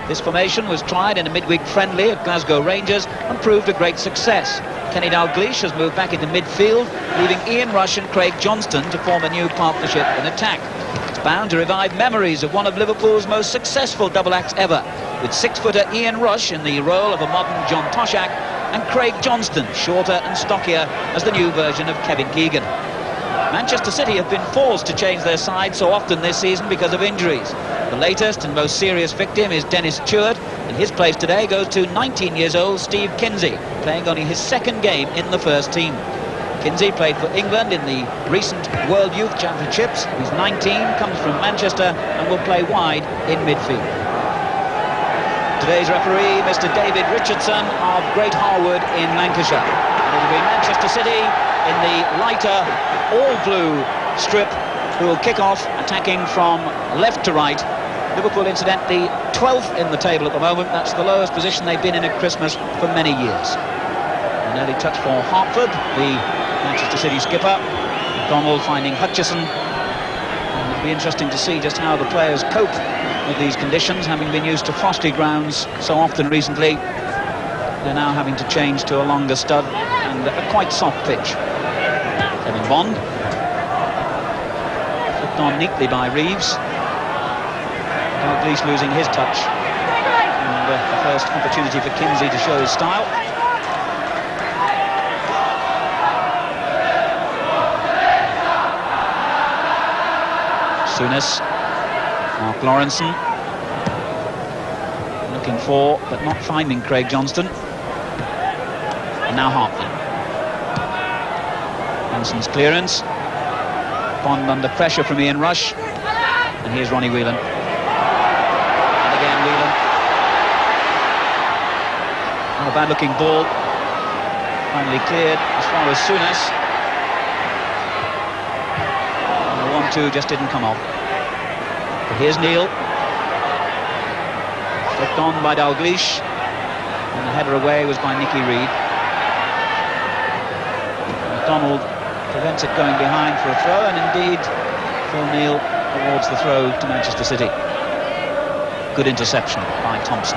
This formation was tried in a midweek friendly at Glasgow Rangers and proved a great success. Kenny Dalglish has moved back into midfield, leaving Ian Rush and Craig Johnston to form a new partnership in attack. It's bound to revive memories of one of Liverpool's most successful double acts ever, with six-footer Ian Rush in the role of a modern John Toshak and Craig Johnston, shorter and stockier, as the new version of Kevin Keegan. Manchester City have been forced to change their side so often this season because of injuries. The latest and most serious victim is Dennis Stewart, and his place today goes to 19 years old Steve Kinsey, playing only his second game in the first team. Kinsey played for England in the recent World Youth Championships. He's 19, comes from Manchester and will play wide in midfield. Today's referee, Mr. David Richardson of Great Harwood in Lancashire. And it'll be Manchester City in the lighter all-blue strip who will kick off, attacking from left to right. Liverpool, incidentally, 12th in the table at the moment. That's the lowest position they've been in at Christmas for many years. An early touch for Hartford, the Manchester City skipper. Donald finding Hutchison. And it'll be interesting to see just how the players cope with these conditions, having been used to frosty grounds so often recently. They're now having to change to a longer stud and a quite soft pitch. Kevin Bond. Flipped on neatly by Reeves. Dalglish losing his touch. And the first opportunity for Kinsey to show his style. Souness. Mark Lawrenson. Looking for, but not finding Craig Johnston. And now Hartley. Hanson's clearance. Bond under pressure from Ian Rush. And here's Ronnie Whelan. And again Whelan. Not a bad looking ball. Finally cleared as far as Souness. And the 1-2 just didn't come off. But here's Neil. Flicked on by Dalglish. And the header away was by Nicky Reid. McDonald prevents it going behind for a throw, and indeed Phil Neal awards the throw to Manchester City. Good interception by Thompson.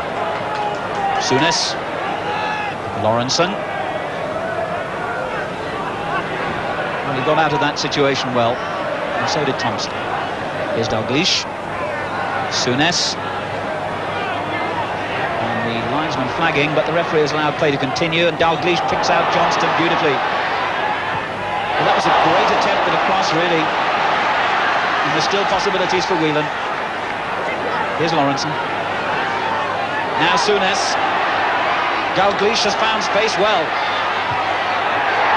Souness. Lawrenson. Well, he got out of that situation well, and so did Thompson. Here's Dalglish. Souness. And the linesman flagging, but the referee has allowed play to continue, and Dalglish picks out Johnston beautifully. Well, that was a great attempt at a cross, really. And there's still possibilities for Whelan. Here's Lawrenson. Now Souness. Dalglish has found space well.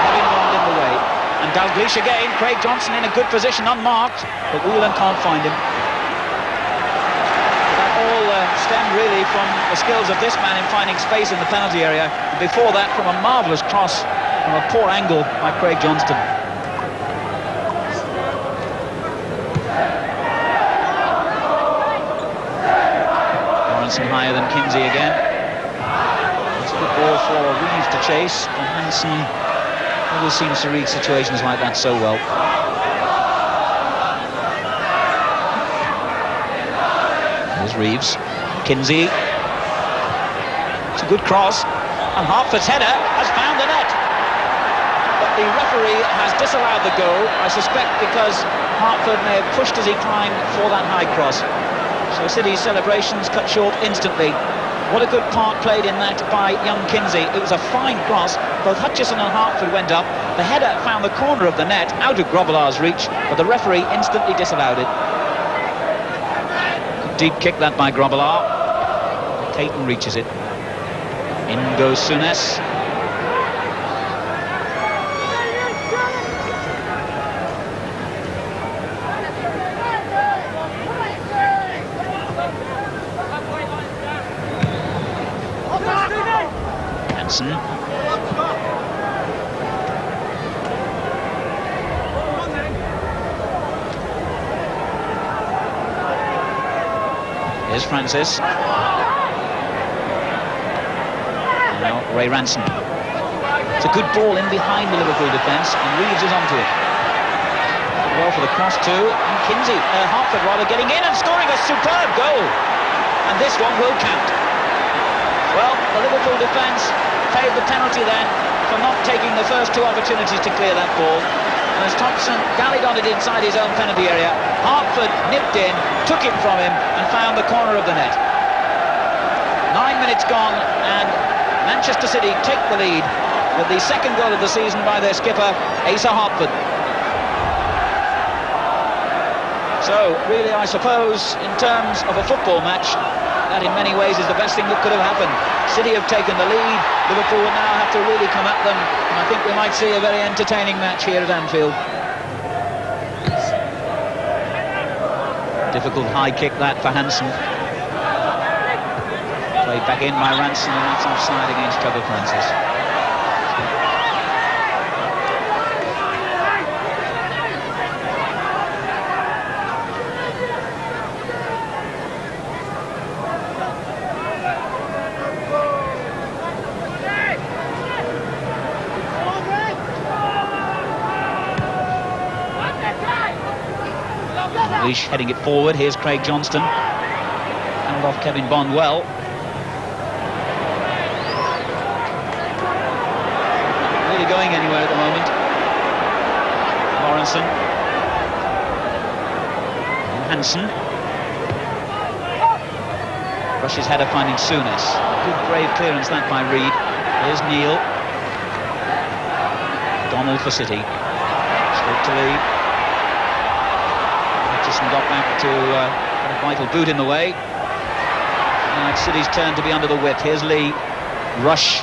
Having gone in the way. And Dalglish again. Craig Johnston in a good position, unmarked. But Whelan can't find him. That all stemmed really from the skills of this man in finding space in the penalty area. And before that, from a marvellous cross from a poor angle by Craig Johnston. Lawrenson higher than Kinsey again. It's a good ball for Reeves to chase, and Hansen always seems to read situations like that so well. Here's Reeves. Kinsey. It's a good cross, and Hartford's header has found the net. But the referee has disallowed the goal, I suspect because Hartford may have pushed as he climbed for that high cross. So City's celebrations cut short instantly. What a good part played in that by young Kinsey. It was a fine cross. Both Hutchison and Hartford went up. The header found the corner of the net, out of Grobbelaar's reach, but the referee instantly disallowed it. Deep kick that by Grobbelaar. Caton reaches it. In goes Souness. Hansen. Here's Francis. Now Ray Ransom. It's a good ball in behind the Liverpool defence, and Reeves is onto it. Well for the cross too, and Kinsey, Hartford rather, getting in and scoring a superb goal. and this one will count. Well, the Liverpool defence paid the penalty then for not taking the first two opportunities to clear that ball. And as Thompson gallied on it inside his own penalty area, Hartford nipped in, took it from him and found the corner of the net. 9 minutes gone and Manchester City take the lead with the second goal of the season by their skipper, Asa Hartford. So, really, I suppose, in terms of a football match, that in many ways is the best thing that could have happened. City have taken the lead, Liverpool will now have to really come at them, and I think we might see a very entertaining match here at Anfield. Difficult high kick that for Hansen. Played back in by Ranson, and that's offside against Trevor Francis. Leash heading it forward. Here's Craig Johnston. Held off Kevin Bond well. Not really going anywhere at the moment. Lawrenson. Hansen. Rushes header finding Souness. Good brave clearance that by Reed. Here's Neil. Donald for City. Straight to lead. Got back to a vital boot in the way. Now it's City's turn to be under the whip. Here's Lee. Rush.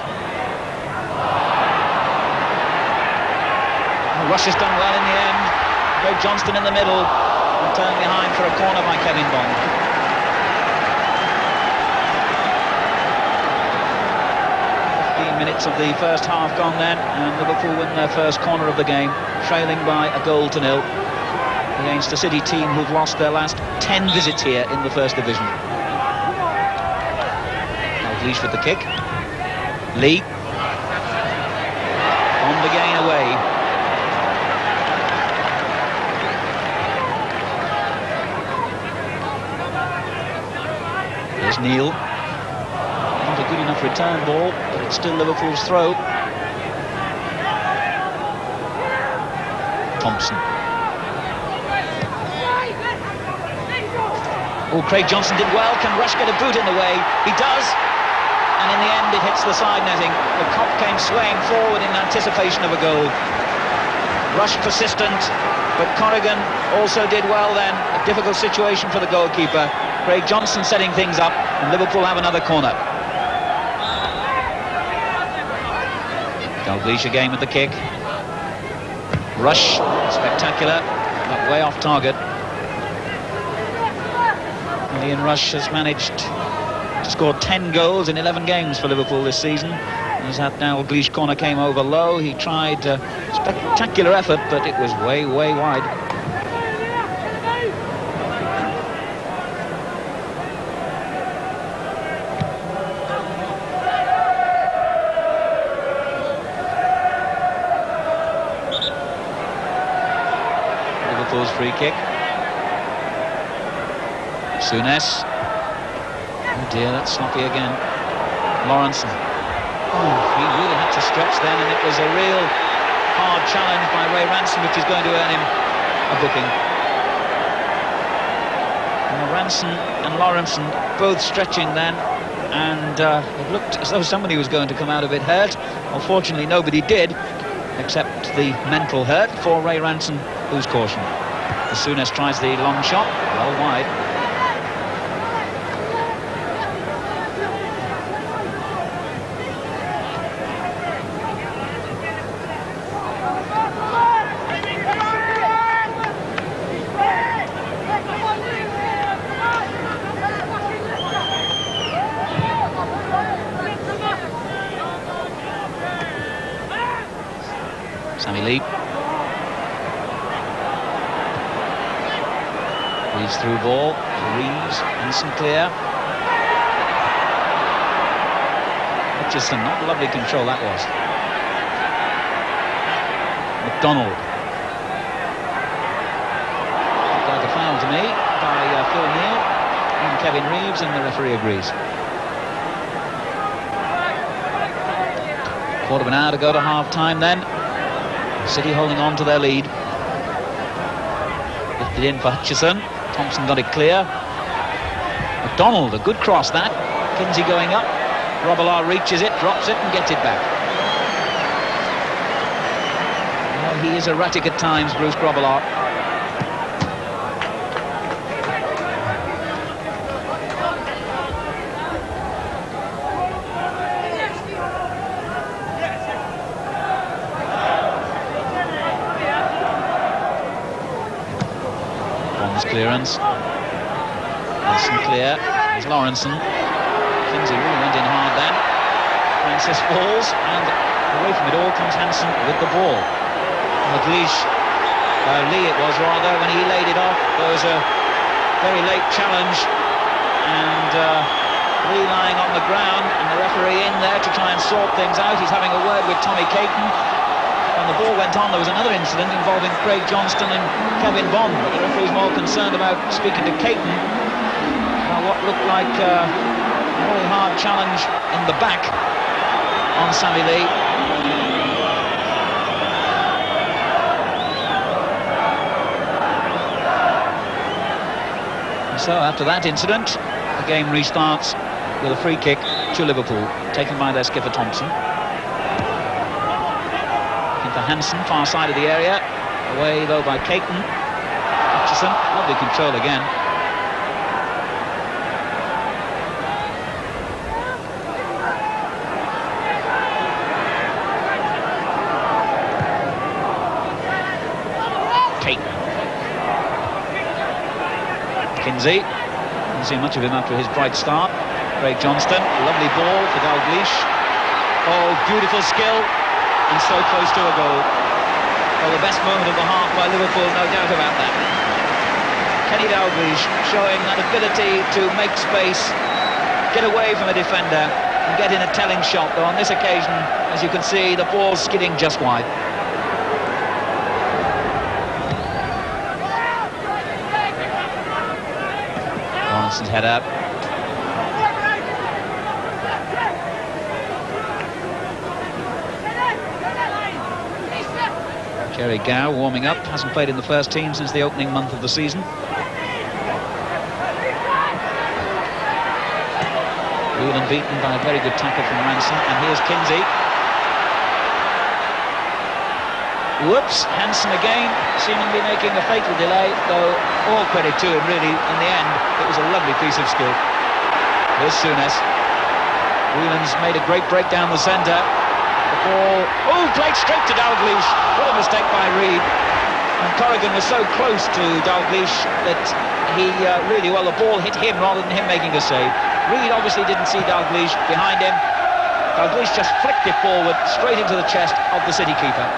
Rush has done well in the end. Craig Johnston in the middle and turned behind for a corner by Kevin Bond. Minutes of the first half gone then, and Liverpool win their first corner of the game, trailing by a goal to nil. Against a City team who've lost their last 10 visits here in the First Division. Dalglish with the kick. Lee. On the gain away. There's Neil. Not a good enough return ball, but it's still Liverpool's throw. Thompson. Oh, Craig Johnston did well. Can Rush get a boot in the way? He does. And in the end, it hits the side netting. The Kop came swaying forward in anticipation of a goal. Rush persistent, but Corrigan also did well then. A difficult situation for the goalkeeper. Craig Johnston setting things up, and Liverpool have another corner. Dalglish again with the kick. Rush, spectacular, but way off target. Ian Rush has managed to score 10 goals in 11 games for Liverpool this season. As that Dalglish corner came over low, he tried a spectacular effort, but it was way, way wide. Liverpool's free kick. Souness. Oh dear, that's sloppy again. Lawrenson. Oh, he really had to stretch then, and it was a real hard challenge by Ray Ranson, which is going to earn him a booking. Well, Ranson and Lawrenson both stretching then, and it looked as though somebody was going to come out of it hurt. Unfortunately, nobody did, except the mental hurt for Ray Ranson, who's cautioned. Souness tries the long shot, well wide. Sammy Lee. Reeves through ball. Reeves and Sinclair. Hutchison, not lovely control that was. McDonald. Looked like a foul to me by Phil Neal. And Kevin Reeves, and the referee agrees. Quarter of an hour to go to half-time then. City holding on to their lead. Lifted in for Hutchison. Thompson got it clear. McDonald, a good cross that. Kinsey going up. Robillard reaches it, drops it and gets it back. Well, he is erratic at times, Bruce Robillard. Bond's clearance. Wilson clear. There's Lawrenson. Kinsey really went in hard then. Francis falls, and away from it all comes Hansen with the ball. Lee it was rather, when he laid it off. There was a very late challenge, and Lee lying on the ground, and the referee in there to try and sort things out. He's having a word with Tommy Caton. When the ball went on, there was another incident involving Craig Johnston and Kevin Bond, but the referee's more concerned about speaking to Caton about what looked like a very hard challenge in the back on Sammy Lee. So after that incident, the game restarts with a free kick to Liverpool, taken by their skipper Thompson. Into Hansen, far side of the area, away though by Caton. Hutchison, lovely control again. Kinsey, didn't see much of him after his bright start. Craig Johnston, lovely ball for Dalglish. Oh, beautiful skill, and so close to a goal. Well, the best moment of the half by Liverpool, no doubt about that. Kenny Dalglish showing that ability to make space, get away from a defender, and get in a telling shot. Though on this occasion, as you can see, the ball's skidding just wide. Head up. Jerry Gow warming up, hasn't played in the first team since the opening month of the season. Whelan beaten by a very good tackle from Ransom, and here's Kinsey. Whoops, Hansen again, seemingly making a fatal delay, though all credit to him really. In the end, it was a lovely piece of skill. Here's Souness. Whelan's made a great break down the centre. The ball, played straight to Dalglish. What a mistake by Reid. And Corrigan was so close to Dalglish that he the ball hit him rather than him making a save. Reid obviously didn't see Dalglish behind him. Dalglish just flicked it forward, straight into the chest of the City keeper.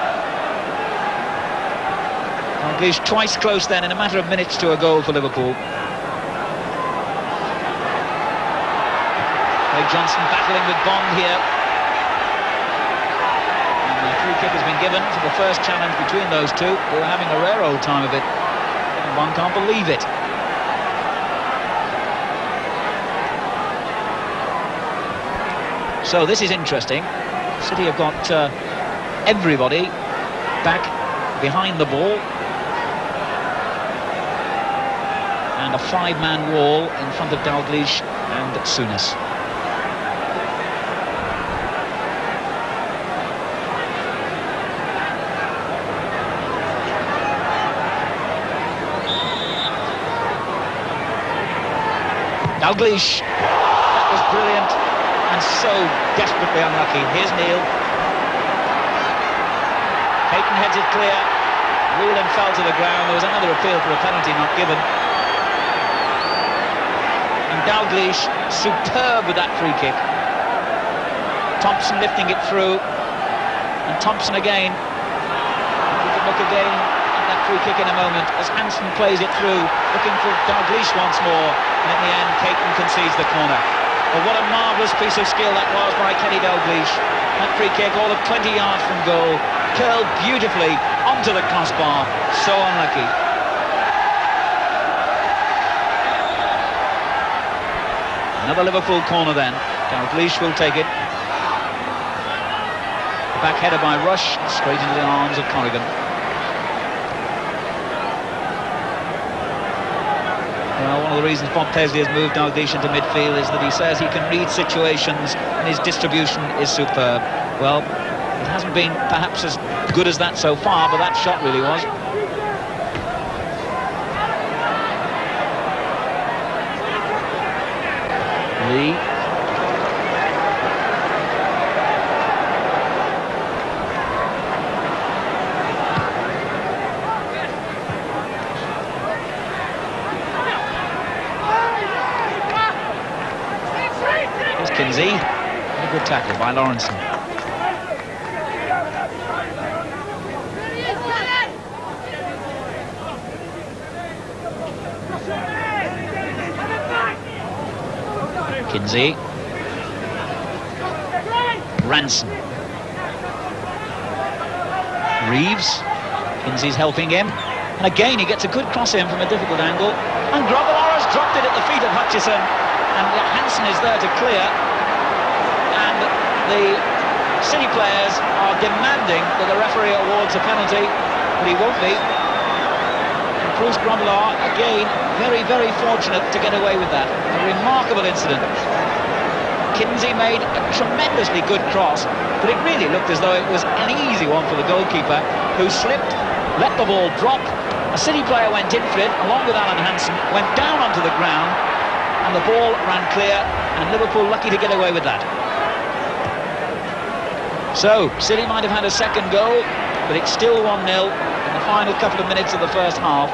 Dalglish twice close then in a matter of minutes to a goal for Liverpool. Craig Johnston battling with Bond here. And the free kick has been given for the first challenge between those two. They were having a rare old time of it, and one can't believe it. So this is interesting. City have got everybody back behind the ball. And a five-man wall in front of Dalglish and Souness. Dalglish, that was brilliant and so desperately unlucky. Here's Neil. Caton heads it clear. Whelan fell to the ground. There was another appeal for a penalty not given. And Dalglish, superb with that free kick. Thompson lifting it through, and Thompson again. We can look again at that free kick in a moment as Hansen plays it through, looking for Dalglish once more, and in the end Caton concedes the corner. Well, what a marvellous piece of skill that was by Kenny Dalglish. That free kick, all of 20 yards from goal, curled beautifully onto the crossbar. So unlucky. Another Liverpool corner then. Dalglish will take it. Back header by Rush, straight into the arms of Corrigan. Well, one of the reasons Bob Paisley has moved Dalglish into midfield is that he says he can read situations and his distribution is superb. Well, it hasn't been perhaps as good as that so far, but that shot really was. Lee. Here's Kinsey. A good tackle by Lawrenson. Kinsey. Ranson. Reeves. Kinsey's helping him. And again he gets a good cross in from a difficult angle. And Grobbelaar's dropped it at the feet of Hutchison. And Hansen is there to clear. And the City players are demanding that the referee awards a penalty, but he won't be. Bruce Grobbelaar, again, very, very fortunate to get away with that. A remarkable incident. Kinsey made a tremendously good cross, but it really looked as though it was an easy one for the goalkeeper, who slipped, let the ball drop. A City player went in for it, along with Alan Hansen, went down onto the ground, and the ball ran clear, and Liverpool lucky to get away with that. So, City might have had a second goal, but it's still 1-0 in the final couple of minutes of the first half.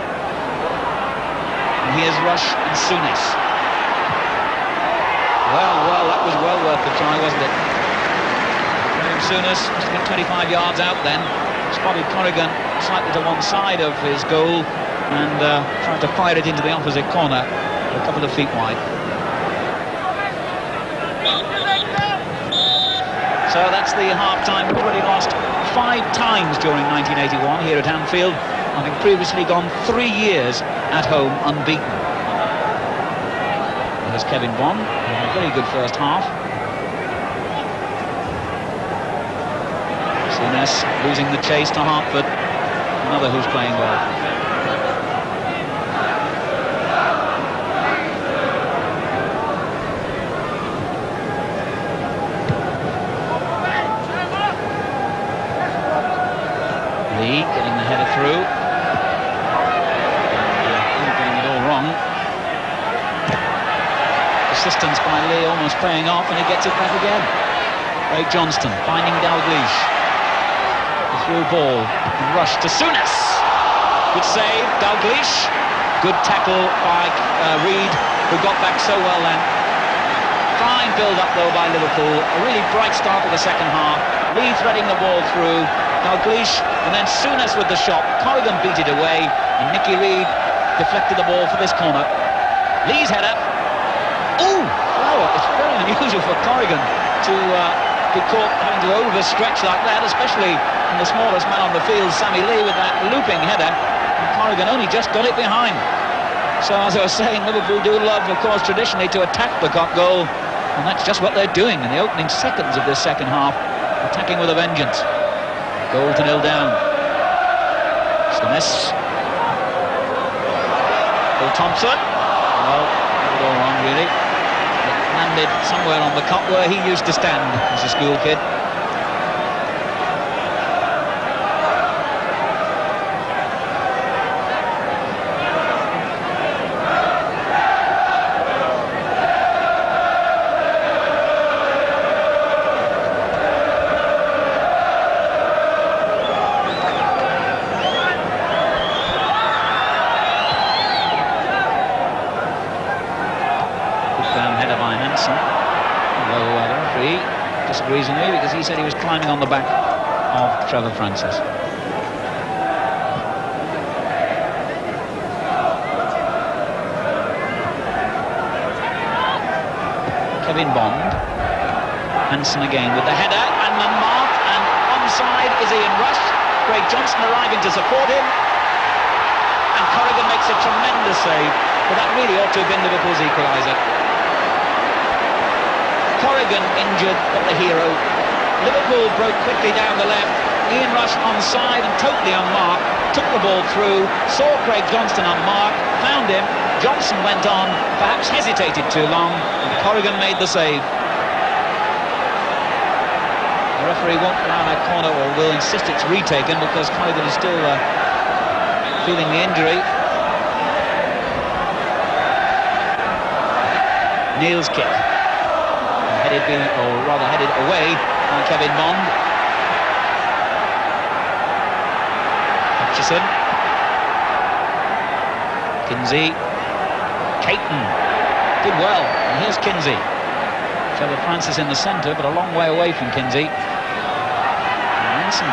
And here's Rush and Souness. Well, that was well worth the try, wasn't it? Souness just got 25 yards out then. Spotted Corrigan slightly to one side of his goal and tried to fire it into the opposite corner, a couple of feet wide. So that's the half-time. We've already lost 5 times during 1981 here at Anfield, having previously gone 3 years at home unbeaten. There's Kevin Bond, a very good first half. Souness losing the chase to Hartford, another who's playing well. Lee getting the header through. Getting it all wrong. Assistance by Lee almost paying off, and he gets it back again. Craig Johnston finding Dalglish. The through ball and Rush to Souness. Good save, Dalglish. Good tackle by Reed, who got back so well then. Fine build-up though by Liverpool. A really bright start to the second half. Lee threading the ball through. Dalglish, and then Souness with the shot. Corrigan beat it away, and Nicky Reed deflected the ball for this corner. Lee's header. Oh, wow, it's very unusual for Corrigan to be caught having to overstretch like that, especially from the smallest man on the field, Sammy Lee, with that looping header. And Corrigan only just got it behind. So, as I was saying, Liverpool do love, of course, traditionally to attack the Cock goal, and that's just what they're doing in the opening seconds of this second half, attacking with a vengeance. Goal to 0 down. Souness. Bill Thompson. Well, not at all wrong really. It landed somewhere on the cup where he used to stand as a school kid. Disagrees with me because he said he was climbing on the back of Trevor Francis. Kevin Bond. Hansen again with the header and the mark, and onside is Ian Rush. Craig Johnston arriving to support him, and Corrigan makes a tremendous save, but that really ought to have been Liverpool's equaliser. Corrigan injured, but the hero. Liverpool broke quickly down the left. Ian Rush onside and totally unmarked. Took the ball through, saw Craig Johnston unmarked, found him. Johnson went on, perhaps hesitated too long, and Corrigan made the save. The referee won't allow that corner, or will insist it's retaken, because Corrigan is still feeling the injury. Neil's kick. Headed away by Kevin Bond. Hutchison. Kinsey. Caton. Did well. And here's Kinsey. Trevor Francis in the centre, but a long way away from Kinsey. And Ransom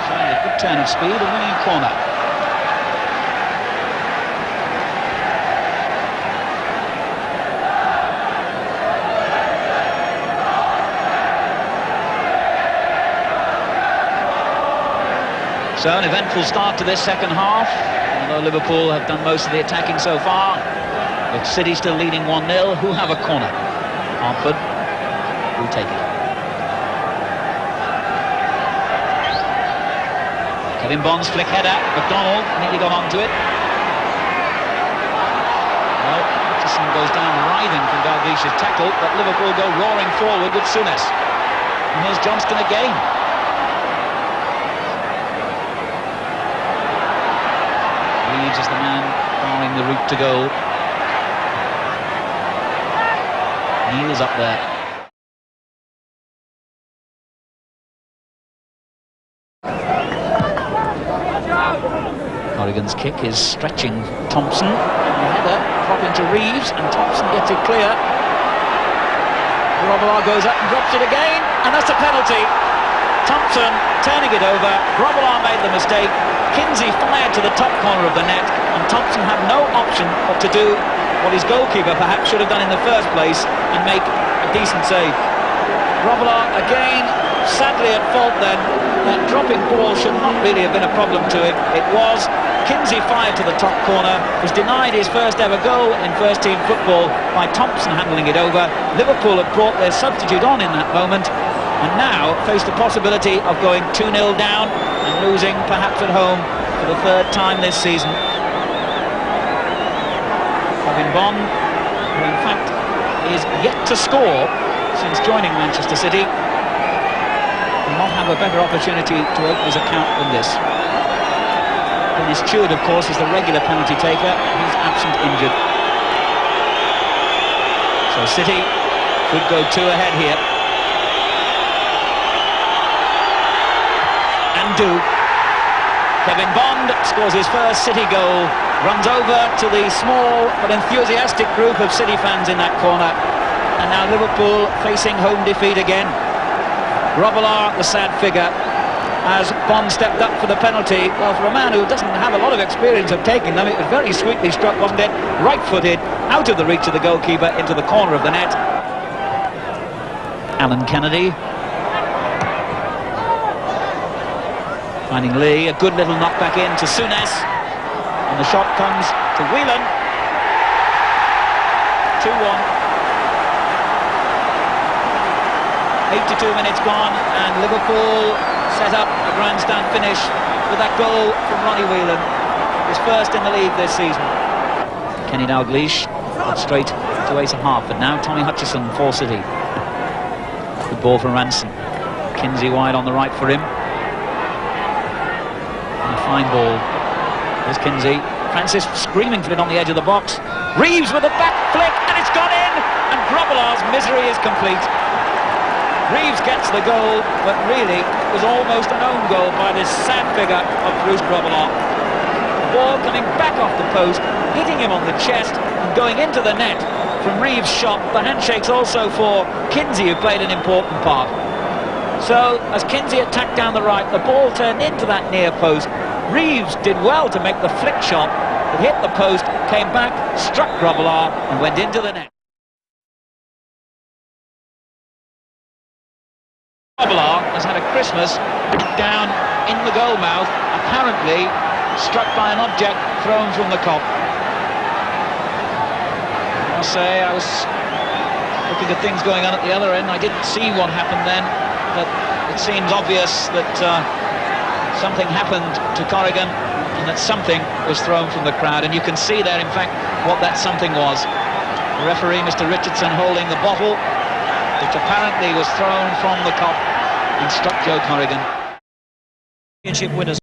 showing a good turn of speed and winning a corner. So an eventful start to this second half, although Liverpool have done most of the attacking so far. With City still leading 1-0, who have a corner? Hartford will take it. Kevin Bond's flick header, McDonald nearly got onto it. Well, Hutchison goes down writhing from Dalglish's tackle, but Liverpool go roaring forward with Souness. And here's Johnston again. Reeves is the man barring the route to goal. Neil's up there. Corrigan's kick is stretching Thompson. And the header dropping to Reeves, and Thompson gets it clear. Grobbelaar goes up and drops it again, and that's a penalty. Thompson turning it over. Grobbelaar made the mistake. Kinsey fired to the top corner of the net, and Thompson had no option but to do what his goalkeeper perhaps should have done in the first place and make a decent save. Grobbelaar again, sadly at fault then. That dropping ball should not really have been a problem to him. It was. Kinsey fired to the top corner, was denied his first ever goal in first team football by Thompson handling it over. Liverpool had brought their substitute on in that moment, and now face the possibility of going 2-0 down and losing perhaps at home for the third time this season. Kevin Bond, who in fact is yet to score since joining Manchester City, will not have a better opportunity to open his account than this. Dennis Stewart, of course, is the regular penalty taker. He's absent injured. So City could go 2 ahead here. And do. Kevin Bond scores his first City goal, runs over to the small but enthusiastic group of City fans in that corner. And now Liverpool facing home defeat again. Grobbelaar, the sad figure, as Bond stepped up for the penalty. Well, for a man who doesn't have a lot of experience of taking them, it was very sweetly struck, wasn't it? Right-footed, out of the reach of the goalkeeper, into the corner of the net. Alan Kennedy. Finding Lee, a good little knockback in to Souness. And the shot comes to Whelan. 2-1. 82 minutes gone, and Liverpool set up a grandstand finish with that goal from Ronnie Whelan, his first in the league this season. Kenny Dalglish straight to Asa Hartford. Now Tommy Hutchison for City. Good ball from Ransom. Kinsey wide on the right for him. And a fine ball. There's Kinsey. Francis screaming for it on the edge of the box. Reeves with a back flick, and it's gone in, and Grobbelaar's misery is complete. Reeves gets the goal, but really it was almost an own goal by this sad figure of Bruce Grobbelaar. The ball coming back off the post, hitting him on the chest and going into the net from Reeves' shot. The handshake's also for Kinsey, who played an important part. So as Kinsey attacked down the right, the ball turned into that near post. Reeves did well to make the flick shot. It hit the post, came back, struck Grobbelaar and went into the net. Grobbelaar has had a Christmas down in the goal mouth, apparently struck by an object thrown from the Kop. I must say I was looking at things going on at the other end. I didn't see what happened then, but it seems obvious that something happened to Corrigan and that something was thrown from the crowd, and you can see there in fact what that something was. The referee, Mr. Richardson, holding the bottle which apparently was thrown from the cup and struck Joe Corrigan. Championship winners.